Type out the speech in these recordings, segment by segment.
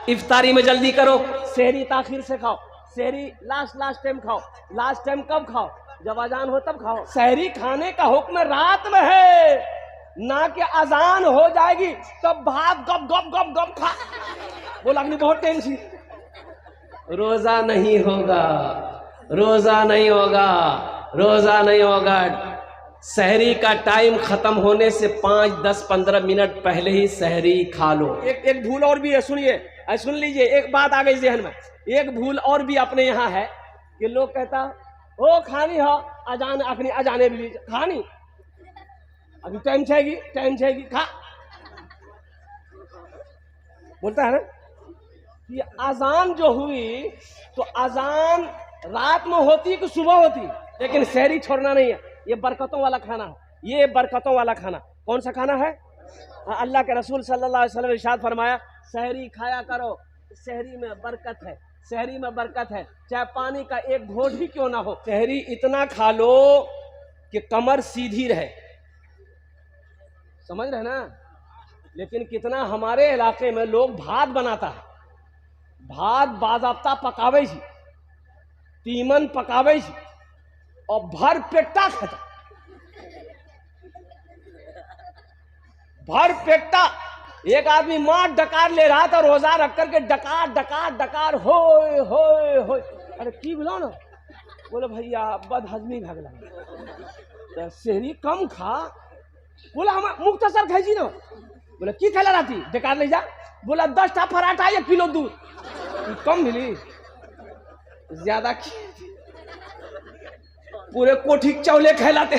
इफ्तारी में जल्दी करो, सहरी ताखिर से खाओ, सहरी लास्ट टाइम खाओ। लास्ट टाइम कब खाओ? जब अजान हो तब खाओ। सहरी खाने का हुक्म रात में है, ना कि अजान हो जाएगी तब भात गप गप गप गप खा। बोला अपनी बहुत टेंशन, रोजा नहीं होगा, रोजा नहीं होगा, रोजा नहीं होगा। सहरी का टाइम खत्म होने से 5, 10, 15 मिनट पहले ही सहरी खा लो। एक भूल और भी है, सुनिए, सुन लीजिए, एक बात आ गई जहन में। एक भूल और भी अपने यहाँ है कि लोग कहता ओ खानी हो अजान अखनी अजाने भी लीजिए खानी, अभी टाइम छेगी खा। बोलता है ना कि अजान जो हुई तो अजान रात में होती कि सुबह होती, लेकिन सहरी छोड़ना नहीं है। ये बरकतों वाला खाना है, ये बरकतों वाला खाना। कौन सा खाना है? अल्लाह के रसूल सल्लल्लाहु अलैहि वसल्लम ने इरशाद फरमाया, सहरी खाया करो, सहरी में बरकत है, सहरी में बरकत है, चाहे पानी का एक घोट भी क्यों ना हो। सहरी इतना खा लो कि कमर सीधी रहे, समझ रहे ना। लेकिन कितना हमारे इलाके में लोग भात बनाता है, भात बाज़ाब्ता पकावे छी, तीमन पकावे छी और भर पेटा खाता, भर पेटा। एक आदमी मार डकार ले रहा था रोजा रख करके, डकार डकार डकार होय होय होय। अरे की बोलो ना, बोले भैया बदहजमी भगला, तो सहरी कम खा। बोला हम मुख्तसर खाई ना। बोले की खेला रहती, डकार ले जा। बोला 10 टा पराठा 1 किलो दूध, कम मिली ज्यादा पूरे कोठी चावले खिलाते।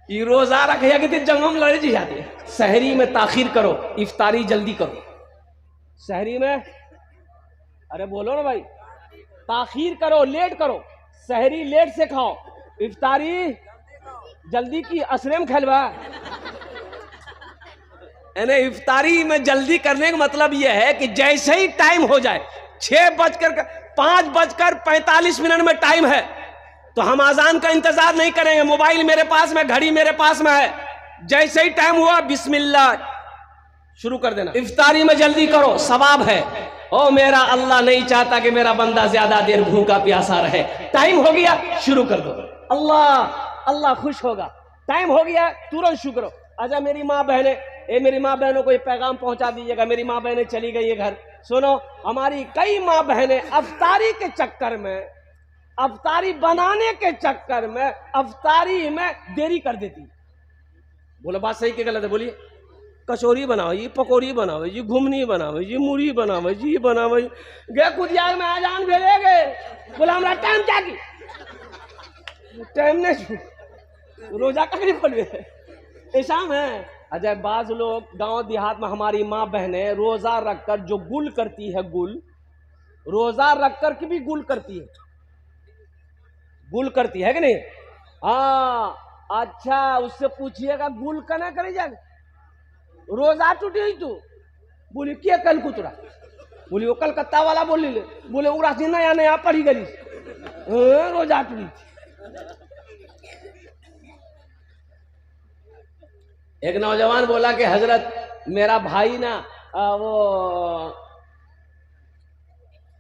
ये रोजा रखे कि जंगम लड़े जी जाते। सहरी में ताखिर करो, इफ्तारी जल्दी करो। सहरी में अरे बोलो ना भाई, ताखिर करो, लेट करो। सहरी लेट से खाओ, इफ्तारी जल्दी की असरेम खेलवा। यानी इफ्तारी में जल्दी करने का मतलब यह है कि जैसे ही टाइम हो जाए, 5:45 में टाइम है, तो हम आजान का इंतजार नहीं करेंगे। मोबाइल मेरे पास में, घड़ी मेरे पास में है, जैसे ही टाइम हुआ बिस्मिल्लाह शुरू कर देना। इफ्तारी में जल्दी करो, सवाब है। ओ मेरा अल्लाह नहीं चाहता कि मेरा बंदा ज्यादा देर भूखा प्यासा रहे। टाइम हो गया शुरू कर दो, अल्लाह खुश होगा। टाइम हो गया तुरंत शुरू करो। अच्छा मेरी माँ बहने, मेरी माँ बहनों को ये पैगाम पहुंचा दीजिएगा, मेरी माँ बहनें चली गई है घर। सुनो, हमारी कई माँ बहनें अफ्तारी के चक्कर में, अफ्तारी बनाने के चक्कर में अफ्तारी में देरी कर देती। बोलो बात सही कि गलत है? बोलिए। कचौरी बनाओ जी, पकौड़ी बनाओ जी, घुमनी बनाओ जी, मुड़ी बनाओ जी, बनाओ जी, गे कुदियार में आजान भेजेगे। बोला हमारा टाइम क्या की, टाइम नहीं, रोजा का नहीं खोलवे ऐसा है। अजय बाज लोग गांव देहात में, हमारी माँ बहनें रोजा रखकर जो गुल करती है, गुल रोजा रखकर की भी गुल करती है, गुल करती है कि नहीं? हाँ अच्छा, उससे पूछिएगा गुल कना करे जाए, रोजा टूटी हुई तू। बोली क्या कल कुतरा? बोली वो कलकत्ता वाला बोल ले। बोले उरा नया नया पढ़ी गली रोजा टूटी। एक नौजवान बोला कि हजरत मेरा भाई ना वो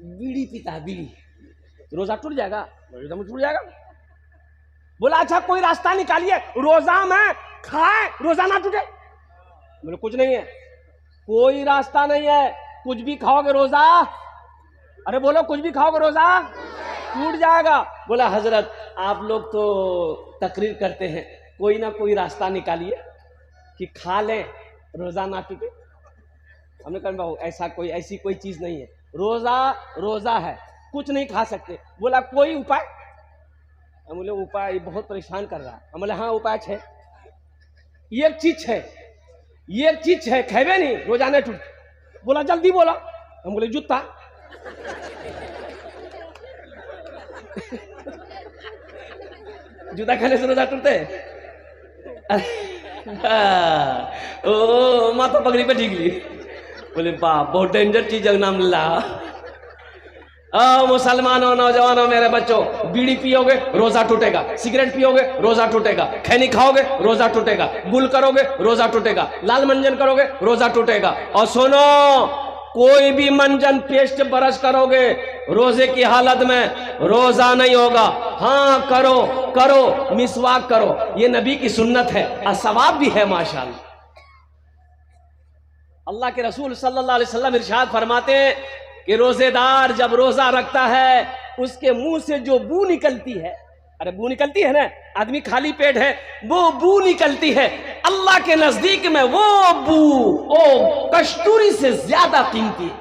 बीड़ी पीता है, बीड़ी, रोजा टूट जाएगा? टूट जाएगा। बोला अच्छा कोई रास्ता निकालिए, रोजा में खाए रोजा ना टूटे। बोले कुछ नहीं है, कोई रास्ता नहीं है, कुछ भी खाओगे रोजा, अरे बोलो कुछ भी खाओगे रोजा टूट जाएगा। बोला हजरत आप लोग तो तकरीर करते हैं, कोई ना कोई रास्ता निकालिए कि खा लें रोजा ना टूटे। हमने कहा बाबू ऐसी कोई चीज नहीं है, रोजा है, कुछ नहीं खा सकते। बोला कोई उपाय? हम बोले उपाय बहुत परेशान कर रहा है। हम बोले हाँ उपाय है, एक चीज है खेबे नहीं रोजा नहीं टूट। बोला जल्दी बोला। हम बोले जूता। जूता खाने से रोजा टूटते? ओ माथा पगड़ी पे ठीक ली। बोले बाप बहुत डेंजर चीज है, नाम ला। मुसलमानों, नौजवानों, मेरे बच्चों, बीड़ी पियोगे रोजा टूटेगा, सिगरेट पियोगे रोजा टूटेगा, खैनी खाओगे रोजा टूटेगा, गुल करोगे रोजा टूटेगा, लाल मंजन करोगे रोजा टूटेगा। और सुनो कोई भी मंजन पेस्ट ब्रश करोगे रोजे की हालत में, रोजा नहीं होगा। हाँ करो करो, मिसवाक करो, ये नबी की सुन्नत है और सवाब भी है माशाअल्लाह। अल्लाह के रसूल सल्लल्लाहु अलैहि वसल्लम इरशाद फरमाते हैं कि रोजेदार जब रोजा रखता है उसके मुंह से जो बू निकलती है, अरे बू निकलती है ना, आदमी खाली पेट है, वो बू निकलती है, अल्लाह के नजदीक में वो बू ओ कस्तूरी से ज्यादा कीमती है,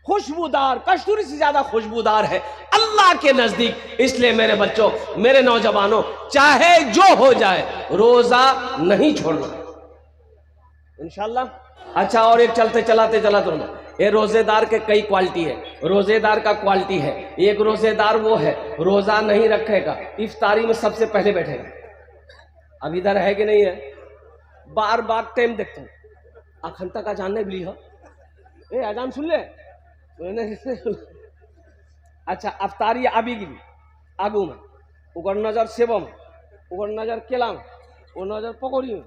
खुशबूदार, कस्तूरी से ज्यादा खुशबूदार है अल्लाह के नजदीक। इसलिए मेरे बच्चों, मेरे नौजवानों, चाहे जो हो जाए रोजा नहीं छोड़ना इंशाअल्लाह। अच्छा, और एक चलते चलाते चला तो ये रोजेदार के कई क्वालिटी है। रोजेदार का क्वालिटी है, एक रोजेदार वो है रोजा नहीं रखेगा, इफ्तारी में सबसे पहले बैठेगा। अब इधर है कि नहीं है, बार बार टाइम देखता हूँ, अखंता का जानने भी हो ए आजान सुन ले। अच्छा, अफ्तारी अभी गिरी आगू में, उगर नजर सेवा में, उगर नजर केला में, वो नजर पकौड़ी में।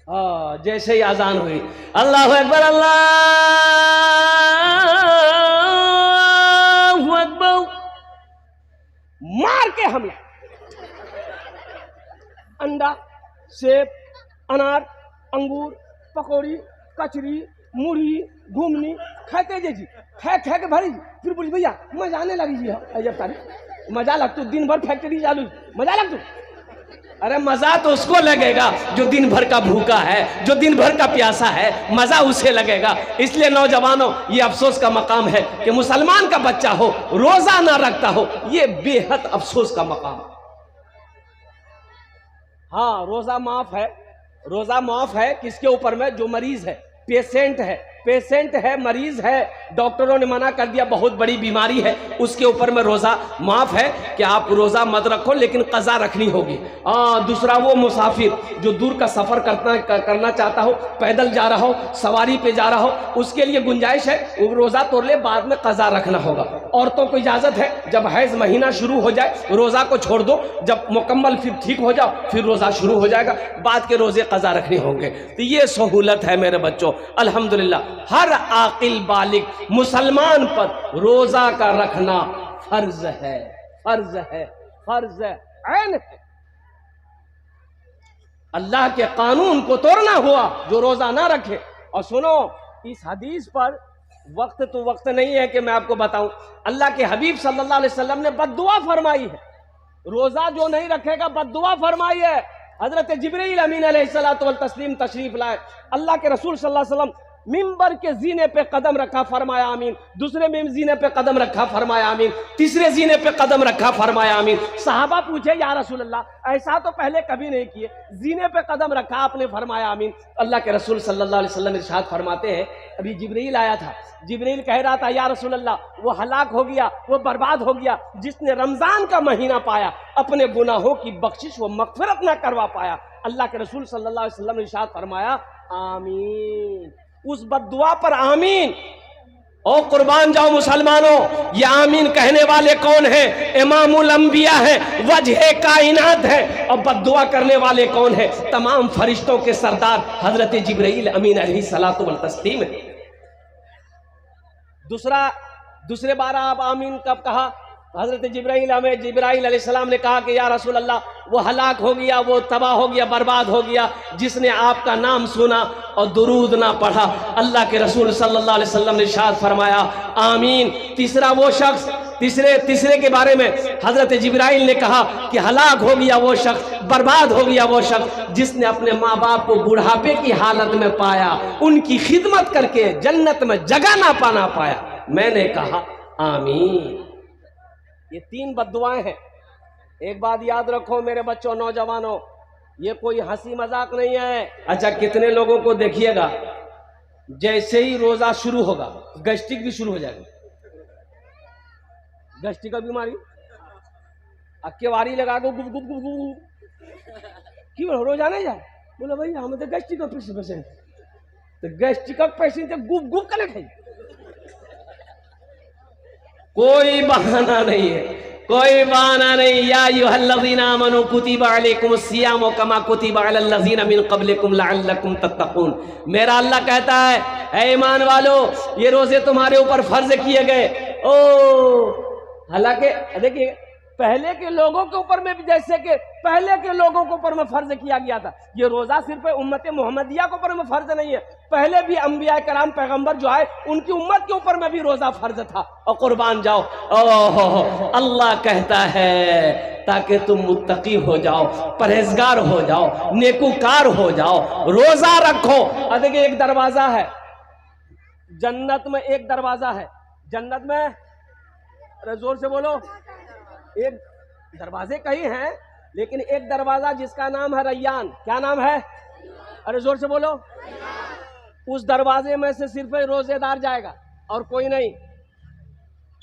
हाँ, जैसे ही आजान हुई अल्लाहु अकबर अल्लाहु अकबर, मार के हमला, अंडा, सेब, अनार, अंगूर, पकौड़ी, कचरी, मुढ़ी, घूमनी खाते जी, खै के भरी, फिर बोली भैया मजा आने लगी जी। अजब तारीफ, मजा लग तू दिन भर फैक्ट्री चालू, मजा लग तू। अरे मजा तो उसको लगेगा जो दिन भर का भूखा है, जो दिन भर का प्यासा है, मजा उसे लगेगा। इसलिए नौजवानों, ये अफसोस का मकाम है कि मुसलमान का बच्चा हो रोजा ना रखता हो, ये बेहद अफसोस का मकाम। हाँ, रोजा माफ है, रोजा माफ है किसके ऊपर में, जो मरीज है, पेशेंट है, पेशेंट है, मरीज है, डॉक्टरों ने मना कर दिया, बहुत बड़ी बीमारी है, उसके ऊपर में रोजा माफ है कि आप रोजा मत रखो, लेकिन कज़ा रखनी होगी। दूसरा वो मुसाफिर जो दूर का सफर करना चाहता हो, पैदल जा रहा हो, सवारी पे जा रहा हो, उसके लिए गुंजाइश है, वो रोजा तोड़ ले, बाद में कज़ा रखना होगा। औरतों को इजाजत है, जब हैज महीना शुरू हो जाए रोजा को छोड़ दो, जब मुकम्मल फिर ठीक हो जाओ फिर रोजा शुरू हो जाएगा, बाद के रोजे कज़ा रखने होंगे। तो ये सहूलत है मेरे बच्चों अल्हम्दुलिल्लाह। हर आकिल बालिग मुसलमान पर रोजा का रखना फर्ज है, फर्ज है, फर्ज है, ऐन है। अल्लाह के कानून को तोड़ना हुआ जो रोजा ना रखे। और सुनो, इस हदीस पर वक्त तो वक्त नहीं है कि मैं आपको बताऊं, अल्लाह के हबीब सल्लल्लाहु अलैहि वसल्लम ने बद्दुआ फरमाई है, रोजा जो नहीं रखेगा बद्दुआ फरमाई है। हजरत जिब्रील अमीन अलैहिस्सलातु वल तस्लीम तशरीफ लाए, अल्लाह के रसूल सल्लल्लाहु अलैहि वसल्लम मिंबर के जीने पे कदम रखा, फरमाया आमीन। दूसरे जीने पे कदम रखा, फरमाया आमीन। तीसरे जीने पे कदम रखा, फरमाया आमीन। सहाबा पूछे, या रसूल अल्लाह ऐसा तो पहले कभी नहीं किए, जीने पे कदम रखा आपने, फरमाया आमीन। अल्लाह के रसूल सल्लल्लाहु अलैहि वसल्लम इरशाद फरमाते हैं, अभी जिब्रील आया था, जिब्रील कह रहा था, या रसूल अल्लाह वो हलाक हो गया, वो बर्बाद हो गया जिसने रमजान का महीना पाया, अपने गुनाहों की बख्शिश वो मगफिरत ना करवा पाया। अल्लाह के रसूल सल्लल्लाहु अलैहि वसल्लम ने इरशाद फरमाया, आमीन। उस बद्दुआ पर आमीन। ओ कुर्बान जाओ मुसलमानों, ये आमीन कहने वाले कौन है? इमामुल अंबिया है, वजह कायनात है। और बद्दुआ करने वाले कौन है? तमाम फरिश्तों के सरदार हजरत जिब्रील अमीन अलैहिस्सलातु वल तस्लीम है। दूसरे बार आप आमीन कब कहा? हजरत जिब्राइल अलैहिस्सलाम ने कहा कि या रसूल अल्लाह वो हलाक हो गया, वो तबाह हो गया, बर्बाद हो गया जिसने आपका नाम सुना और दुरूद ना पढ़ा। अल्लाह के रसूल सल्लल्लाहु अलैहि वसल्लम ने इरशाद फरमाया, आमीन। तीसरा वो शख्स, तीसरे के बारे में हजरत जिब्राइल ने कहा कि हलाक हो गया वो शख्स, बर्बाद हो गया वो शख्स जिसने अपने माँ बाप को बुढ़ापे की हालत में पाया, उनकी खिदमत करके जन्नत में जगह ना पाना पाया। मैंने कहा आमीन। ये 3 बद्दुआएं हैं। एक बात याद रखो मेरे बच्चों, नौजवानों, ये कोई हंसी मजाक नहीं है। अच्छा, कितने लोगों को देखिएगा जैसे ही रोजा शुरू होगा गैस्ट्रिक भी शुरू हो जाएगी, गैस्ट्रिक का बीमारी, अक्केवारी लगा दो, गुप गुप गुप गुप, क्यों रोजा नहीं जाए? बोले भाई हम तो गैस्ट्रिक का पेशेंट, तो गैस्ट्रिक का पेशेंट गुप गुप कर खाई, कोई बहाना नहीं है। कोई बहाना नहीं। या अय्युहल्लज़ीना आमनू कुतिबा अलैकुमुस सियामु कमा कुतिबा अलल लज़ीना मिन क़ब्लिकुम लअल्लकुम तत्तक़ून। मेरा अल्लाह कहता है, ऐ ईमान वालो, ये रोजे तुम्हारे ऊपर फर्ज किए गए। ओ हालांकि देखिए, पहले के लोगों के ऊपर में भी, जैसे कि पहले के लोगों के ऊपर में फर्ज किया गया था, ये रोजा सिर्फ उम्मत मोहम्मदिया के ऊपर में फर्ज नहीं है। पहले भी अंबिया कराम पैगंबर जो आए, उनकी उम्मत के ऊपर में भी रोजा फर्ज था। और कुर्बान जाओ। ओहो, अल्लाह कहता है ताकि तुम मुत्तकी हो जाओ, परहेजगार हो जाओ, नेकूकार हो जाओ, रोजा रखो। और देखिए, एक दरवाजा है जन्नत में, एक दरवाजा है जन्नत में, अरे जोर से बोलो। एक दरवाजे कई हैं, लेकिन एक दरवाजा जिसका नाम है रैयान। क्या नाम है? अरे जोर से बोलो। उस दरवाजे में से सिर्फ रोजेदार जाएगा और कोई नहीं।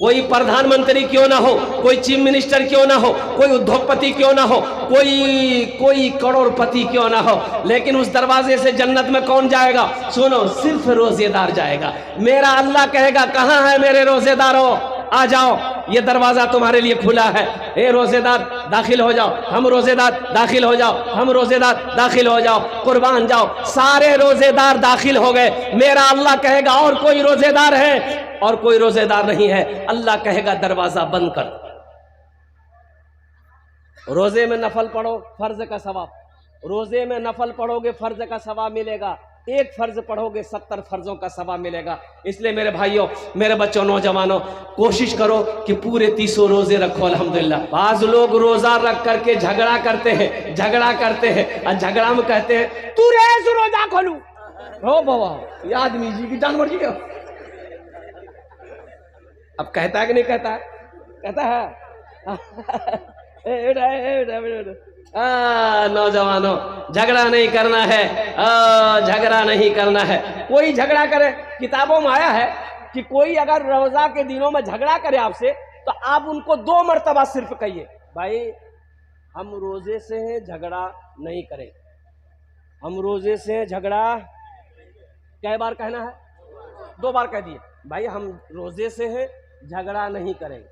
कोई प्रधानमंत्री क्यों ना हो, कोई चीफ मिनिस्टर क्यों ना हो, कोई उद्योगपति क्यों ना हो, कोई करोड़पति क्यों ना हो, लेकिन उस दरवाजे से जन्नत में कौन जाएगा? सुनो, सिर्फ रोजेदार जाएगा। मेरा अल्लाह कहेगा, कहाँ है मेरे रोजेदारों, आ जाओ, ये दरवाजा तुम्हारे लिए खुला है। ए रोजेदार दाखिल हो जाओ, हम रोजेदार दाखिल हो जाओ, हम रोजेदार दाखिल हो जाओ, कुर्बान जाओ। सारे रोजेदार दाखिल हो गए। मेरा अल्लाह कहेगा, और कोई रोजेदार है? और कोई रोजेदार नहीं है। अल्लाह कहेगा, दरवाजा बंद कर। रोजे में नफल पढ़ो, फर्ज का सवाब। रोजे में नफल पढ़ोगे, फर्ज का सवाब मिलेगा। एक फर्ज पढ़ोगे, 70 फर्जों का सवाब मिलेगा। इसलिए मेरे भाइयों, मेरे बच्चों, नौजवानों, कोशिश करो कि पूरे 30 रोजे रखो। अल्हम्दुलिल्लाह। बाज लोग रोजा रख करके झगड़ा करते हैं, और झगड़ा में कहते हैं, तू रेस रोजा खोलू। हो बाबा, ये आदमी जी की जान मर्जी है। अब कहता है कि नहीं कहता है? कहता है। नौजवानों, झगड़ा नहीं करना है, झगड़ा नहीं करना है। कोई झगड़ा करे, किताबों में आया है कि कोई अगर रोजा के दिनों में झगड़ा करे आपसे, तो आप उनको 2 मरतबा सिर्फ कहिए, भाई हम रोजे से हैं, झगड़ा नहीं करें। हम रोजे से हैं, झगड़ा कै बार कहना है? 2 बार कह दिए, भाई हम रोजे से हैं, झगड़ा नहीं करेंगे,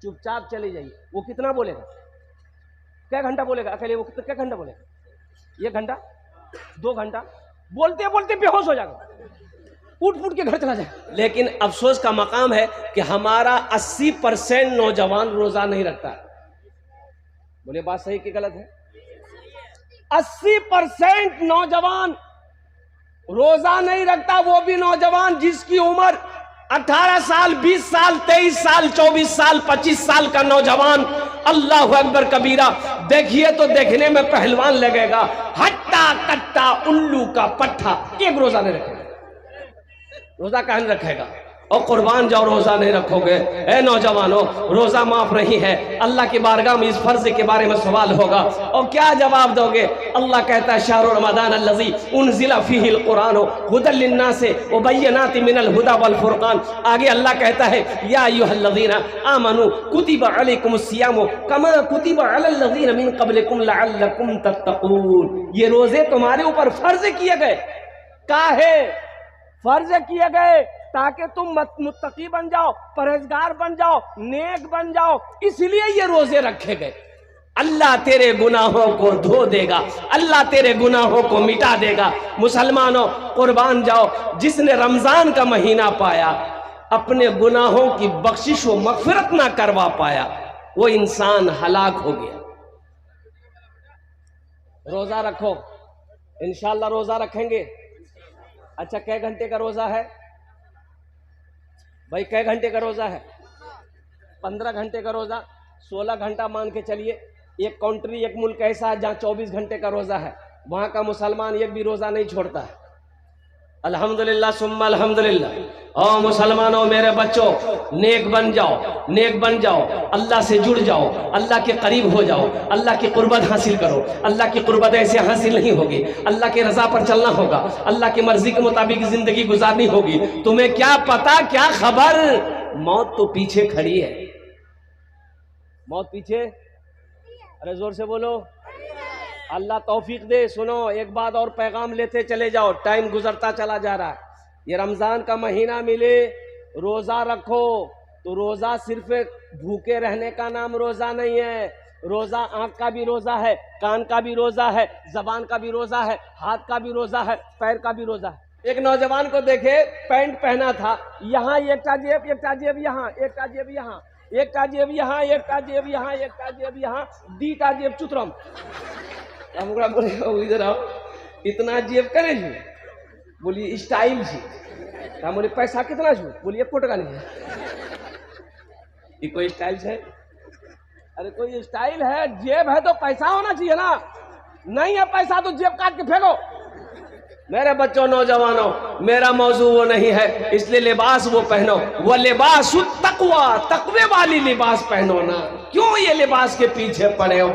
चुपचाप चले जाइए। वो कितना बोलेगा? क्या घंटा बोलेगा अकेले? वो क्या घंटा बोलेगा? 1 घंटा, 2 घंटा? बोलते बोलते बेहोश हो जाएगा, उठ फुट के घर चला जाए। लेकिन अफसोस का मकाम है कि हमारा 80% नौजवान रोजा नहीं रखता। बोले बात सही कि गलत है? 80% नौजवान रोजा नहीं रखता। वो भी नौजवान जिसकी उम्र 18 साल, 20 साल, 23 साल, 24 साल, 25 साल का नौजवान। अल्लाहु अकबर कबीरा। देखिए तो देखने में पहलवान लगेगा, हट्टा कट्टा उल्लू का पट्टा। एक रोजा नहीं रखेगा। रोजा कहाँ नहीं रखेगा? और कुर्बान जाओ, रोजा नहीं रखोगे। ए नौजवानों, रोजा माफ नहीं है। अल्लाह की बारगाह में इस फर्ज के बारे में सवाल होगा, और क्या जवाब दोगे? अल्लाह कहता है, शहर रमज़ान अल्लज़ी उनज़िला फ़ीहिल क़ुरान हुदल लिन्नास व बय्यिनातिन मिनल हुदा वल फ़ुरक़ान। आगे अल्लाह कहता है, या अय्युहल्लज़ीना आमनू कुतिबा अलैकुमुस सियामु कमा कुतिबा अलल लज़ीना मिन क़ब्लिकुम लअल्लकुम तत्तक़ून। ये रोजे तुम्हारे ऊपर फर्ज किए गए। काहे फर्ज किए गए? ताकि तुम मुत्तकी बन जाओ, परहेजगार बन जाओ, नेक बन जाओ। इसलिए ये रोजे रखे गए। अल्लाह तेरे गुनाहों को धो देगा, अल्लाह तेरे गुनाहों को मिटा देगा। मुसलमानों, कुर्बान जाओ, जिसने रमजान का महीना पाया, अपने गुनाहों की बख्शिश व मगफिरत ना करवा पाया, वो इंसान हलाक हो गया। रोजा रखो, इंशाअल्लाह रोजा रखेंगे। अच्छा, कै घंटे का रोजा है भाई? कै घंटे का रोजा है? 15 घंटे का रोजा, 16 घंटा मान के चलिए। एक कंट्री, एक मुल्क ऐसा है जहाँ 24 घंटे का रोजा है, वहाँ का मुसलमान एक भी रोजा नहीं छोड़ता है। अल्हम्दुलिल्लाह सुम्मा अल्हम्दुलिल्लाह। और मुसलमानों, मेरे बच्चों, नेक बन जाओ, नेक बन जाओ, अल्लाह से जुड़ जाओ, अल्लाह के करीब हो जाओ, अल्लाह की कुर्बत हासिल करो। अल्लाह की कुर्बत ऐसे हासिल नहीं होगी, अल्लाह की रजा पर चलना होगा, अल्लाह की मर्जी के मुताबिक जिंदगी गुजारनी होगी। तुम्हें क्या पता, क्या खबर, मौत तो पीछे खड़ी है। मौत पीछे, अरे जोर से बोलो। अल्लाह तौफीक दे। सुनो, एक बात और पैगाम लेते चले जाओ, टाइम गुजरता चला जा रहा है। ये रमज़ान का महीना मिले, रोज़ा रखो, तो रोज़ा सिर्फ भूखे रहने का नाम रोजा नहीं है। रोजा आंख का भी रोजा है, कान का भी रोजा है, जबान का भी रोजा है, हाथ का भी रोजा है, पैर का भी रोजा है। एक नौजवान को देखे, पैंट पहना था, यहाँ एक का जेब यहाँ, एक का जेब यहाँ, एक का जेब यहाँ, एक का जेब यहाँ, एक का जेब यहाँ, दी का जेब चुतरम। हम बोले इधर आओ, इतना जेब करे जी? बोलिए स्टाइल जी। हम बोले पैसा कितना छू? बोलिए 1 कोट का नहीं है। ये कोई स्टाइल है? अरे कोई स्टाइल है? जेब है तो पैसा होना चाहिए ना। नहीं है पैसा तो जेब काट के फेंको। मेरे बच्चों, नौजवानों, मेरा मौजू वो नहीं है, इसलिए लिबास वो पहनो। वो लिबास तकवा, तकवे वाली लिबास पहनो ना। क्यों ये लिबास के पीछे पड़े हो?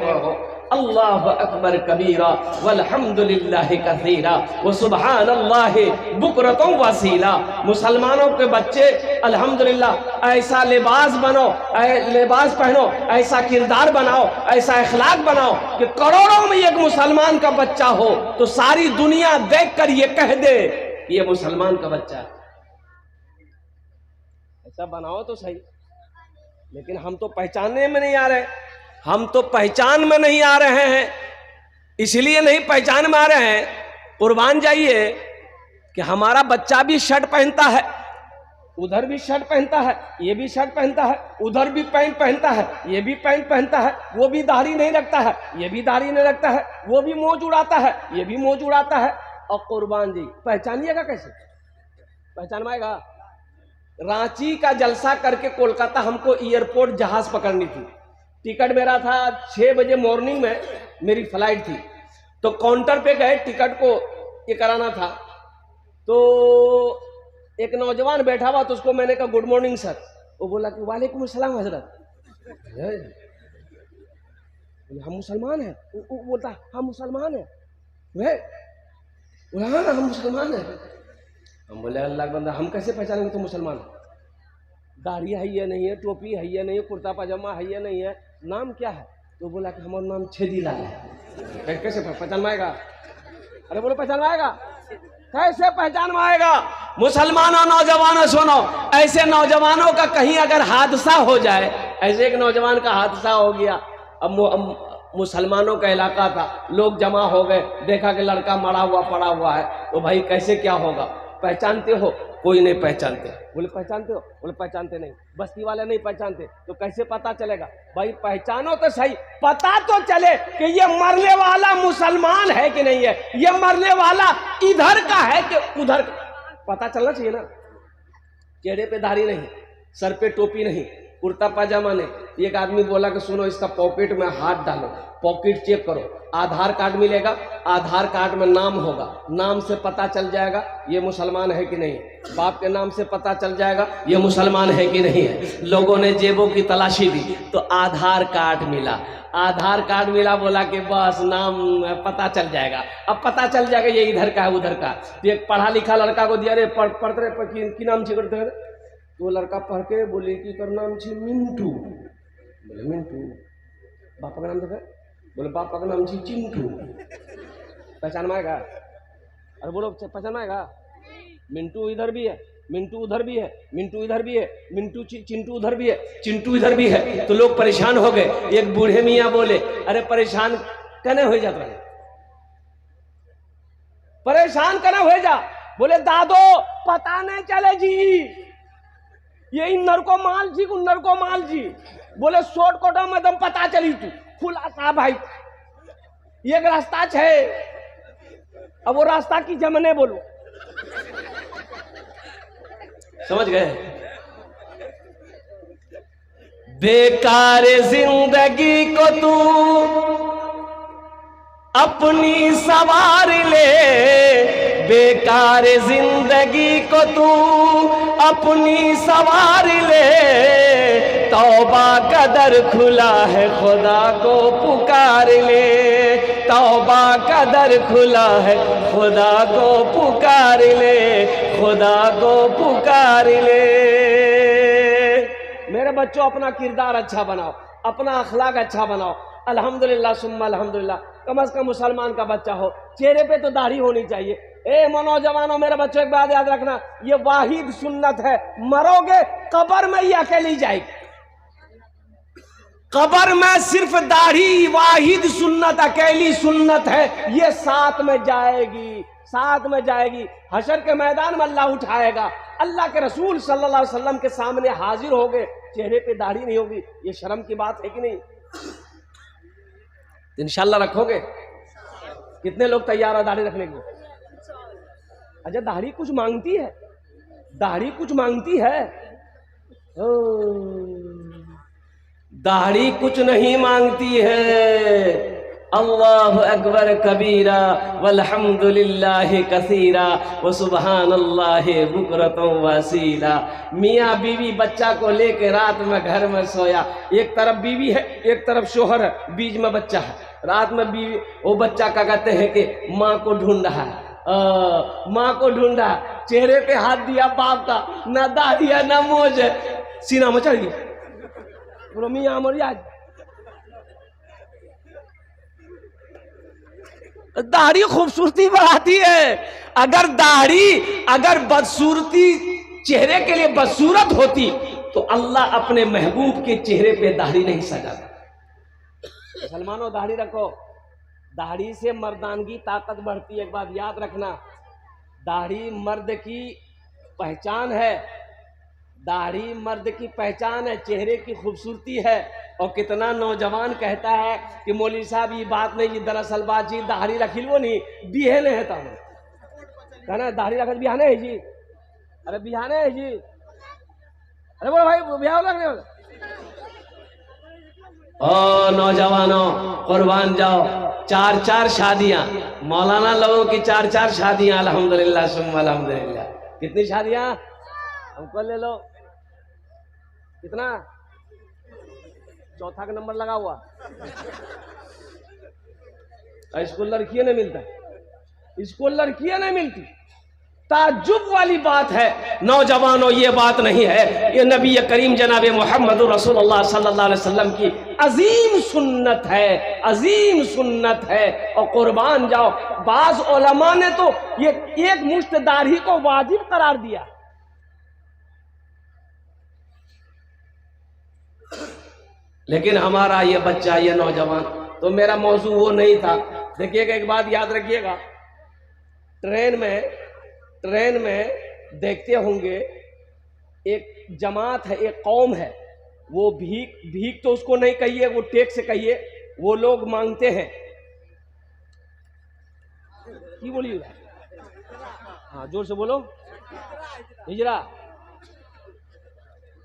अल्लाह अकबर कबीरा वल्हम्दुलिल्लाहि कसीरा व सुब्हानल्लाहि बुकरतुम वसीला। मुसलमानों के बच्चे अल्हम्दुलिल्लाह ऐसा लिबास बनो, लिबास पहनो, ऐसा किरदार बनाओ, ऐसा अखलाक बनाओ कि करोड़ों में एक मुसलमान का बच्चा हो तो सारी दुनिया देखकर ये कह दे कि ये मुसलमान का बच्चा है। ऐसा बनाओ तो सही। लेकिन हम तो पहचानने में नहीं आ रहे, हम तो पहचान में नहीं आ रहे हैं। इसलिए नहीं पहचान में आ रहे हैं, कुर्बान जाइए कि हमारा बच्चा भी शर्ट पहनता है, उधर भी शर्ट पहनता है, ये भी शर्ट पहनता है, उधर भी पैंट पहनता है, ये भी पैंट पहनता है, वो भी दाढ़ी नहीं रखता है, ये भी दाढ़ी नहीं रखता है, वो भी मौज उड़ाता है, ये भी मौज उड़ाता है। और कुर्बान जी पहचानिएगा कैसे? पहचान पाएगा? रांची का जलसा करके कोलकाता हमको एयरपोर्ट जहाज पकड़नी थी। टिकट मेरा था 6 बजे मॉर्निंग में, मेरी फ्लाइट थी। तो काउंटर पे गए, टिकट को ये कराना था। तो एक नौजवान बैठा हुआ, तो उसको मैंने कहा गुड मॉर्निंग सर। वो बोला कि वालेकुम अस्सलाम हजरत। हम मुसलमान हैं। वो बोलता हम मुसलमान हैं। हाँ हम मुसलमान हैं। हम बोले अल्लाह का बंदा, हम कैसे पहचानेंगे तो मुसलमान? दाढ़ी है या नहीं है, टोपी है या नहीं है, कुर्ता पजामा है या नहीं है, नाम क्या है? तो बोला कि हमारा नाम छेदीलाल है। कैसे पहचान आएगा? अरे बोलो पहचान आएगा? कैसे पहचान आएगा? मुसलमानों, नौजवानों सुनो, ऐसे नौजवानों का कहीं अगर हादसा हो जाए, ऐसे एक नौजवान का हादसा हो गया। अब मुसलमानों का इलाका था, लोग जमा हो गए, देखा कि लड़का मरा हुआ पड़ा हुआ है, तो भाई कैसे क्या होगा? पहचानते हो? कोई नहीं पहचानते। बोले पहचानते हो? बोले पहचानते नहीं। बस्ती वाले नहीं पहचानते। तो कैसे पता चलेगा? भाई पहचानो तो सही, पता तो चले कि ये मरने वाला मुसलमान है कि नहीं है, ये मरने वाला इधर का है कि उधर का। पता चलना चाहिए ना। चेहरे पे दाढ़ी नहीं, सर पे टोपी नहीं, कुर्ता पाजामा नहीं। एक आदमी बोला कि सुनो, इसका पॉकेट में हाथ डालो, पॉकेट चेक करो, आधार कार्ड मिलेगा, आधार कार्ड में नाम होगा, नाम से पता चल जाएगा ये मुसलमान है कि नहीं। बाप के नाम से पता चल जाएगा ये मुसलमान है कि नहीं है। लोगों ने जेबों की तलाशी दी तो आधार कार्ड मिला, आधार कार्ड मिला, बोला कि बस नाम पता चल जाएगा। अब पता चल जाएगा ये इधर का है उधर का। तो एक पढ़ा लिखा लड़का को दिया, रे पढ़ते की नाम छी करते? तो लड़का पढ़ के बोले कि कर नाम छी मिंटू। बोले मिंटू। बापा का नाम देखे? बोले पापा का नाम छी चिंटू। पहचान में आएगा? अरे बोलो पहचान में आएगा? मिंटू इधर भी है, मिंटू उधर भी है, मिंटू इधर भी है, मिंटू चिंटू उधर भी है, चिंटू इधर भी है। तो लोग परेशान हो गए। एक बूढ़े मियाँ बोले, अरे परेशान कहने हो जाता है, परेशान कहने हो जा। बोले दादो पता नहीं चले जी, ये इन्नर को माल जी, उन्नर को माल जी। बोले शॉर्ट कोटा में दम पता चली तू खुलासा भाई, ये एक रास्ता है। अब वो रास्ता की जमने बोलो, समझ गए? बेकार जिंदगी को तू अपनी सवार ले, बेकार जिंदगी को तू अपनी सवार ले। तौबा का दर खुला है, खुदा को पुकार ले। तौबा का दर खुला है, खुदा को पुकार ले, खुदा को पुकार ले। मेरे बच्चों अपना किरदार अच्छा बनाओ, अपना अखलाक अच्छा बनाओ। अल्हम्दुलिल्लाह सुम्मा अल्हम्दुलिल्लाह, कम से कम मुसलमान का बच्चा हो, चेहरे पे तो दाढ़ी होनी चाहिए। ए नौजवानों, मेरे बच्चों एक बात याद रखना, ये वाहिद सुन्नत है, मरोगे कब्र में ही अकेली जाएगी। कब्र में सिर्फ दाढ़ी वाहिद सुन्नत, अकेली सुन्नत है, ये साथ में जाएगी, साथ में जाएगी। हशर के मैदान में अल्लाह उठाएगा, अल्लाह के रसूल सल्लल्लाहु अलैहि वसल्लम के सामने हाजिर हो गए, चेहरे पे दाढ़ी नहीं होगी, ये शर्म की बात है कि नहीं? इंशाल्लाह रखोगे? कितने लोग तैयार है दाढ़ी रखने के लिए? अच्छा, दाढ़ी कुछ मांगती है, दाढ़ी कुछ मांगती है? दाढ़ी कुछ नहीं मांगती है। अल्लाहु अकबर कबीरा वल्हम्दुलिल्लाहि कसीरा व सुबहानल्लाहि बुकरतम वसीला। मियाँ बीवी बच्चा को लेके रात में घर में सोया, एक तरफ बीवी है, एक तरफ शोहर है, बीच में बच्चा है। रात में बीवी, वो बच्चा क्या कहते हैं कि माँ को ढूंढ रहा है, माँ को ढूंढा, चेहरे पे हाथ दिया बाप का, ना दाढ़ी है ना मोज है, सीना में चढ़ गया, बोलो मियाँ मर याद। दाढ़ी खूबसूरती बढ़ाती है। अगर दाढ़ी, अगर बदसूरती चेहरे के लिए बदसूरत होती तो अल्लाह अपने महबूब के चेहरे पे दाढ़ी नहीं सजाता। मुसलमानों, दाढ़ी रखो, दाढ़ी से मर्दानगी ताकत बढ़ती है। एक बात याद रखना, दाढ़ी मर्द की पहचान है, दाढ़ी मर्द की पहचान है, चेहरे की खूबसूरती है। और कितना नौजवान कहता है कि मौलवी साहब ये बात नहीं, ये दरअसल बात जी दाढ़ी रखी वो नहीं बिहने है, तो कहना दाढ़ी रख बिहाने है जी, अरे बिहाने है जी, अरे बोलो भाई बिहार लगने वाला। ओ नौजवानों, कुर्बान जाओ, 4-4 शादियां, मौलाना लोगों की 4-4 शादियां, अल्हम्दुलिल्लाह सुम्मा अल्हम्दुलिल्लाह। कितनी शादियां? हमको ले लो, कितना? चौथा का नंबर लगा हुआ। इसको लड़कियां नहीं मिलता, इसको लड़कियां नहीं मिलती। ताज्जुब वाली बात है नौजवानों, ये बात नहीं है, ये नबी करीम जनाब मोहम्मद रसूलुल्लाह सल्लल्लाहु अलैहि वसल्लम की अजीम सुन्नत है, अजीम सुन्नत है। और कुर्बान जाओ, बाज उलमा ने तो ये एक मुश्त दाढ़ी को वाजिब करार दिया। लेकिन हमारा ये बच्चा, ये नौजवान, तो मेरा मौजू वो नहीं था। देखिएगा, एक बात याद रखिएगा, ट्रेन में देखते होंगे एक जमात है, एक कौम है, वो भीख तो उसको नहीं कहिए, वो टैक्स से कहिए, वो लोग मांगते हैं, की बोलिए, हाँ जोर से बोलो, हिजरा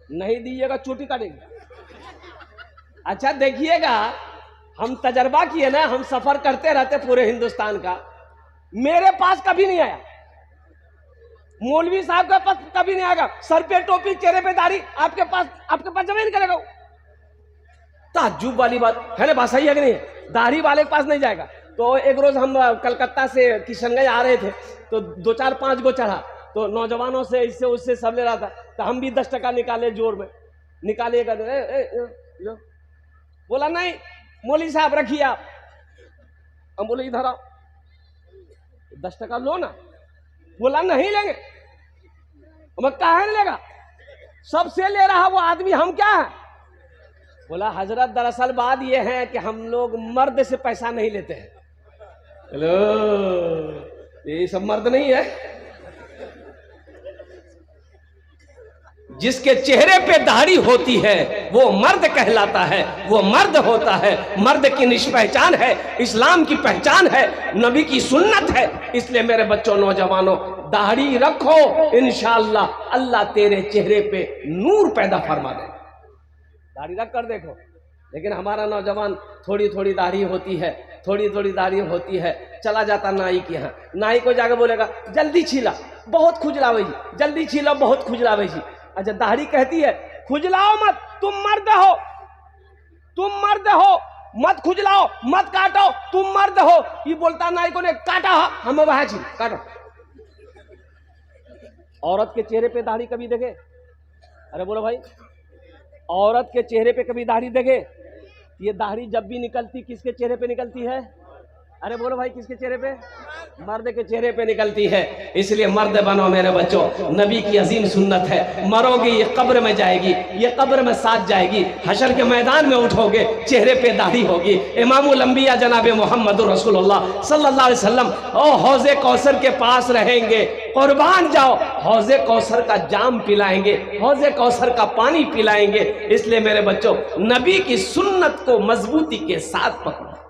नहीं दीजिएगा चोटी काटेगी। अच्छा देखिएगा, हम तजर्बा किए ना, हम सफर करते रहते पूरे हिंदुस्तान का, मेरे पास कभी नहीं आया, मौलवी साहब के पास कभी नहीं आएगा, सर पे टोपी चेहरे पे दाढ़ी, आपके पास जमा नहीं करेगा। ताज्जुब वाली बात है ना, बात सही है कि नहीं? दाढ़ी वाले के पास नहीं जाएगा। तो एक रोज हम कलकत्ता से किशनगंज आ रहे थे, तो 2-4-5 गो चढ़ा, तो नौजवानों से इससे उससे सब ले रहा था, तो हम भी 10 टका निकाले, जोर में निकालिएगा, बोला नहीं मौलवी साहब रखिए आप, हम बोले इधर आओ, 10 टका लो ना, बोला नहीं लेंगे, मैं कहा नहीं लेगा, सबसे ले रहा वो आदमी, हम क्या है? बोला हजरत दरअसल बात ये है कि हम लोग मर्द से पैसा नहीं लेते हैं। हेलो, ये सब मर्द नहीं है, जिसके चेहरे पे दाढ़ी होती है वो मर्द कहलाता है, वो मर्द होता है, मर्द की निष्पहचान है, इस्लाम की पहचान है, नबी की सुन्नत है। इसलिए मेरे बच्चों, नौजवानों, दाढ़ी रखो, इंशाअल्लाह अल्लाह तेरे चेहरे पे नूर पैदा फरमा दे। दाढ़ी रख कर देखो। लेकिन हमारा नौजवान थोड़ी थोड़ी दाढ़ी होती है, थोड़ी थोड़ी दाढ़ी होती है, चला जाता नाई के यहाँ, नाई को जाकर बोलेगा जल्दी छीला, बहुत खुजलावे जी, जल्दी छीला, बहुत खुजलावे जी। अच्छा, दाढ़ी कहती है खुजलाओ मत, तुम मर्द हो, तुम मर्द हो, मत खुजलाओ, मत काटो, तुम मर्द हो। ये बोलता नाई को ने काटा, हमें वहां छी काटो। औरत के चेहरे पे दाढ़ी कभी देखे? अरे बोलो भाई, औरत के चेहरे पे कभी दाढ़ी देखे? ये दाढ़ी जब भी निकलती किसके चेहरे पे निकलती है? अरे बोलो भाई, किसके चेहरे पे? मर्द के चेहरे पे निकलती है। इसलिए मर्द बनो मेरे बच्चों, नबी की अजीम सुन्नत है। मरोगे ये कब्र में जाएगी, ये कब्र में साथ जाएगी, हशर के मैदान में उठोगे, चेहरे पे दाढ़ी होगी। इमामुल अंबिया जनाब मोहम्मद रसूलुल्लाह सल्लल्लाहु अलैहि वसल्लम ओ हौज़े कौसर के पास रहेंगे, कुर्बान जाओ, हौज़े कौसर का जाम पिलाएंगे, हौज़े कौसर का पानी पिलाएंगे। इसलिए मेरे बच्चों, नबी की सुन्नत को मजबूती के साथ पकड़ो।